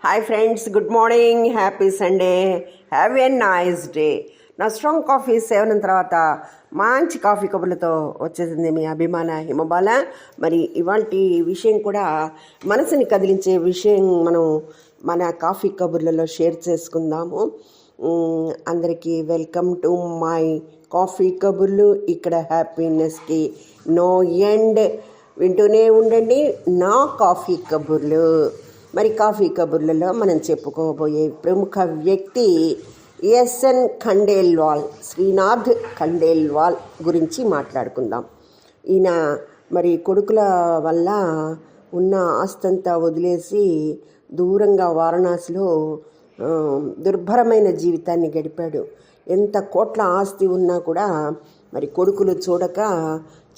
Hi friends, good morning, happy Sunday, have a nice day. నా strong coffee సేవనం తర్వాత మంచి కాఫీ కబుర్లతో వచ్చేసింది మీ అభిమాన హిమబాల. మరి ఇవాంటి విషయం కూడా మనసుని కదిలించే విషయం మనం మన కాఫీ కబుర్లలో షేర్ చేసుకుందాము. అందరికీ వెల్కమ్ టు మై కాఫీ కబుర్లు. ఇక్కడ హ్యాపీనెస్కి నో ఎండ్. వింటూనే ఉండండి నా కాఫీ కబుర్లు. మరి కాఫీ కబుర్లలో మనం చెప్పుకోబోయే ప్రముఖ వ్యక్తి ఎస్ఎన్ ఖండేల్వాల్, శ్రీనాథ్ ఖండేల్వాల్ గురించి మాట్లాడుకుందాం. ఈయన మరి కొడుకుల వల్ల ఉన్న ఆస్తంతా వదిలేసి దూరంగా వారణాసిలో దుర్భరమైన జీవితాన్ని గడిపాడు. ఎంత కోట్ల ఆస్తి ఉన్నా కూడా మరి కొడుకులు చూడక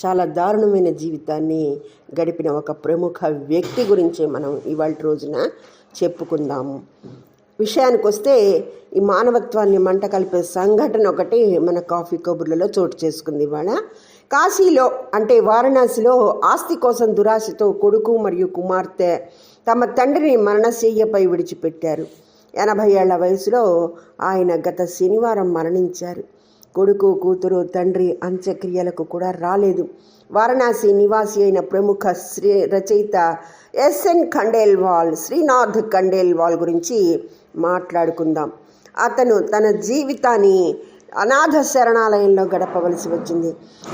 చాలా దారుణమైన జీవితాన్ని గడిపిన ఒక ప్రముఖ వ్యక్తి గురించి మనం ఇవాళ రోజున చెప్పుకుందాము. విషయానికి వస్తే ఈ మానవత్వాన్ని మంట కలిపే సంఘటన ఒకటి మన కాఫీ కబుర్లలో చోటు చేసుకుంది. ఇవాళ కాశీలో అంటే వారణాసిలో ఆస్తి కోసం దురాశతో కొడుకు మరియు కుమార్తె తమ తండ్రిని మరణశయ్యపై విడిచిపెట్టారు. 80 ఏళ్ల వయసులో ఆయన గత శనివారం మరణించారు. కొడుకు, కూతురు, తండ్రి అంత్యక్రియలకు కూడా రాలేదు. వారణాసి నివాసి అయిన ప్రముఖ రచయిత ఎస్ఎన్ ఖండేల్వాల్, శ్రీనాథ్ ఖండేల్వాల్ గురించి మాట్లాడుకుందాం. అతను తన జీవితాన్ని అనాథ శరణాలయంలో గడపవలసి వచ్చింది.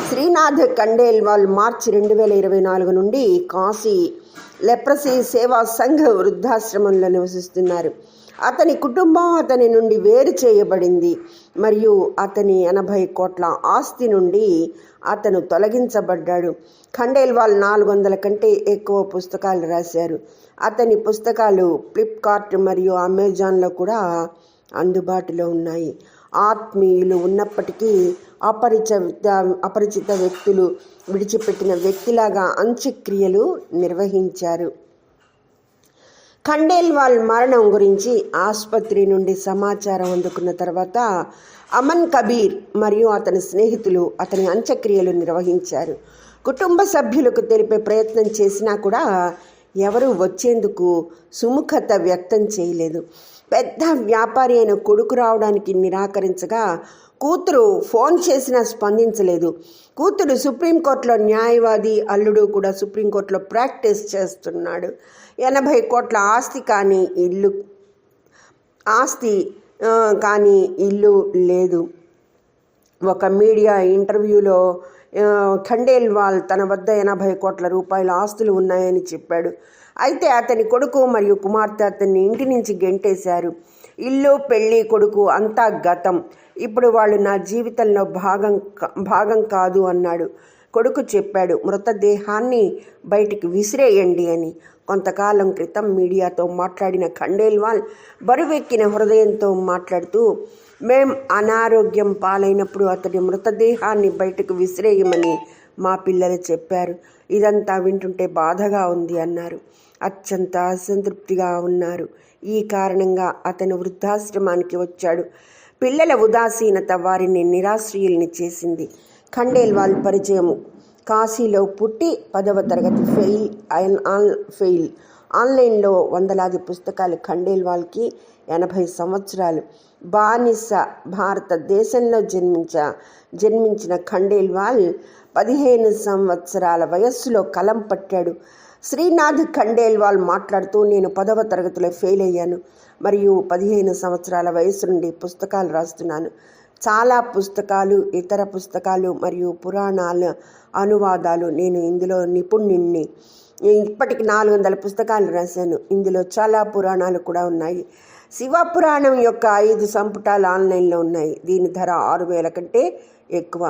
శ్రీనాథ్ ఖండేల్వాల్ మార్చి 2024 నుండి కాశీ లెప్రసీ సేవా సంఘ వృద్ధాశ్రమంలో నివసిస్తున్నారు. అతని కుటుంబం అతని నుండి వేరు చేయబడింది మరియు అతని 80 కోట్ల ఆస్తి నుండి అతను తొలగించబడ్డాడు. ఖండేల్వాల్ 400 కంటే ఎక్కువ పుస్తకాలు రాశారు. అతని పుస్తకాలు ఫ్లిప్కార్ట్ మరియు అమెజాన్లో కూడా అందుబాటులో ఉన్నాయి. ఆత్మీయులు ఉన్నప్పటికీ అపరిచిత వ్యక్తులు విడిచిపెట్టిన వ్యక్తిలాగా అంత్యక్రియలు నిర్వహించారు. ఖండేల్వాల్ మరణం గురించి ఆసుపత్రి నుండి సమాచారం అందుకున్న తర్వాత అమన్ కబీర్ మరియు అతని స్నేహితులు అతని అంత్యక్రియలు నిర్వహించారు. కుటుంబ సభ్యులకు తెలిపే ప్రయత్నం చేసినా కూడా ఎవరూ వచ్చేందుకు సుముఖత వ్యక్తం చేయలేదు. పెద్ద వ్యాపారి అయిన కొడుకు రావడానికి నిరాకరించగా కూతురు ఫోన్ చేసినా స్పందించలేదు. కూతురు సుప్రీంకోర్టులో న్యాయవాది, అల్లుడు కూడా సుప్రీంకోర్టులో ప్రాక్టీస్ చేస్తున్నాడు. 80 కోట్ల ఆస్తి కానీ ఇల్లు లేదు. ఒక మీడియా ఇంటర్వ్యూలో ఖండేల్వాల్ తన వద్ద 80 కోట్ల రూపాయల ఆస్తులు ఉన్నాయని చెప్పాడు. అయితే అతని కొడుకు మరియు కుమార్తె అతన్ని ఇంటి నుంచి గెంటేశారు. ఇల్లు, పెళ్ళి, కొడుకు అంతా గతం. ఇప్పుడు వాళ్ళు నా జీవితంలో భాగం కాదు అన్నాడు. కొడుకు చెప్పాడు, మృతదేహాన్ని బయటికి విసిరేయండి అని. కొంతకాలం క్రితం మీడియాతో మాట్లాడిన ఖండేల్వాల్ బరువెక్కిన హృదయంతో మాట్లాడుతూ, మేం అనారోగ్యం పాలైనప్పుడు అతడి మృతదేహాన్ని బయటకు విసిరేయమని మా పిల్లలు చెప్పారు. ఇదంతా వింటుంటే బాధగా ఉంది అన్నారు. అత్యంత అసంతృప్తిగా ఉన్నారు. ఈ కారణంగా అతను వృద్ధాశ్రమానికి వచ్చాడు. పిల్లల ఉదాసీనత వారిని నిరాశ్రయుల్ని చేసింది. ఖండేల్వాల్ పరిచయం: కాశీలో పుట్టి 10వ తరగతి ఫెయిల్. ఆన్లైన్లో వందలాది పుస్తకాలు. ఖండేల్వాల్కి 80 సంవత్సరాలు. బానిస భారతదేశంలో జన్మించిన ఖండేల్వాల్ 15 సంవత్సరాల వయస్సులో కలం పట్టాడు. శ్రీనాథ్ ఖండేల్వాల్ మాట్లాడుతూ, నేను 10వ తరగతిలో ఫెయిల్ అయ్యాను మరియు 15 సంవత్సరాల వయసు నుండి పుస్తకాలు రాస్తున్నాను. చాలా పుస్తకాలు, ఇతర పుస్తకాలు మరియు పురాణాల అనువాదాలు. నేను ఇందులో నిపుణుణ్ణి. ఇప్పటికి 400 పుస్తకాలు రాశాను. ఇందులో చాలా పురాణాలు కూడా ఉన్నాయి. శివపురాణం యొక్క 5 సంపుటాలు ఆన్లైన్లో ఉన్నాయి. దీని ధర 6,000 కంటే ఎక్కువ.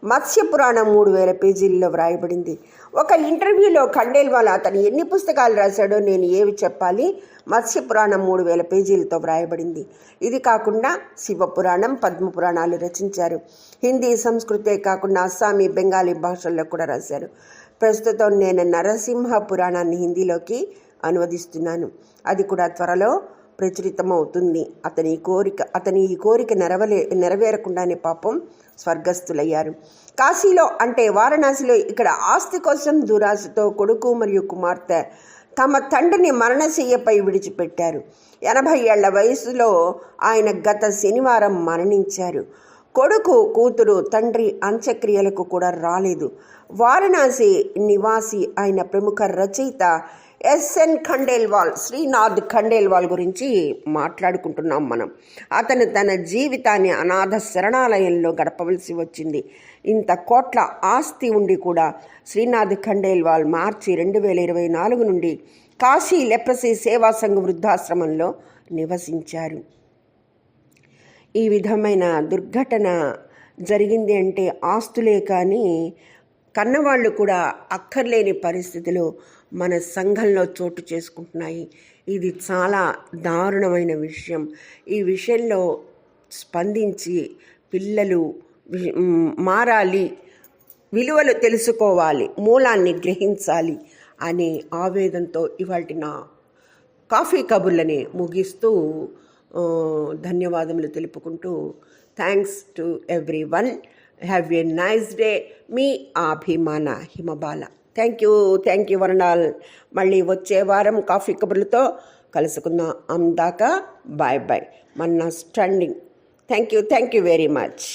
మత్స్య పురాణం 3,000 పేజీల్లో వ్రాయబడింది. ఒక ఇంటర్వ్యూలో ఖండేల్వాల్ అతను ఎన్ని పుస్తకాలు రాశాడో నేను ఏవి చెప్పాలి? మత్స్య పురాణం 3,000 పేజీలతో వ్రాయబడింది. ఇది కాకుండా శివపురాణం, పద్మపురాణాలు రచించారు. హిందీ, సంస్కృతే కాకుండా అస్సామీ, బెంగాలీ భాషల్లో కూడా రాశారు. ప్రస్తుతం నేను నరసింహ పురాణాన్ని హిందీలోకి అనువదిస్తున్నాను. అది కూడా త్వరలో ప్రచురితమవుతుంది. అతని ఈ కోరిక నెరవేరకుండానే పాపం స్వర్గస్థులయ్యారు. కాశీలో అంటే వారణాసిలో ఇక్కడ ఆస్తి కోసం దురాశతో కొడుకు మరియు కుమార్తె తమ తండ్రిని మరణశయ్యపై విడిచిపెట్టారు. 80 ఏళ్ల వయసులో ఆయన గత శనివారం మరణించారు. కొడుకు, కూతురు, తండ్రి అంత్యక్రియలకు కూడా రాలేదు. వారణాసి నివాసి అయిన ప్రముఖ రచయిత ఎస్ఎన్ ఖండేల్వాల్, శ్రీనాథ్ ఖండేల్వాల్ గురించి మాట్లాడుకుంటున్నాం మనం. అతను తన జీవితాన్ని అనాథ శరణాలయంలో గడపవలసి వచ్చింది. ఇంత కోట్ల ఆస్తి ఉండి కూడా శ్రీనాథ్ ఖండేల్వాల్ మార్చి 2024 నుండి కాశీ లెప్రసీ సేవా సంఘ వృద్ధాశ్రమంలో నివసించారు. ఈ విధమైన దుర్ఘటన జరిగింది అంటే ఆస్తులే కానీ కన్నవాళ్ళు కూడా అక్కర్లేని పరిస్థితులు మన సంఘంలో చోటు చేసుకుంటున్నాయి. ఇది చాలా దారుణమైన విషయం. ఈ విషయంలో స్పందించి పిల్లలు మారాలి, విలువలు తెలుసుకోవాలి, మూలాన్ని గ్రహించాలి అనే ఆవేదనతో ఇవాల్టి నా కాఫీ కబుర్లని ముగిస్తూ ధన్యవాదములు తెలుపుకుంటూ thanks to everyone. Have a nice day. మీ అభిమాన హిమబాల. Thank you వరణాల్. మళ్ళీ వచ్చే వారం కాఫీ కబుర్లతో కలుసుకుందాం. అందాక బాయ్ బాయ్. మన standing. Thank you very much.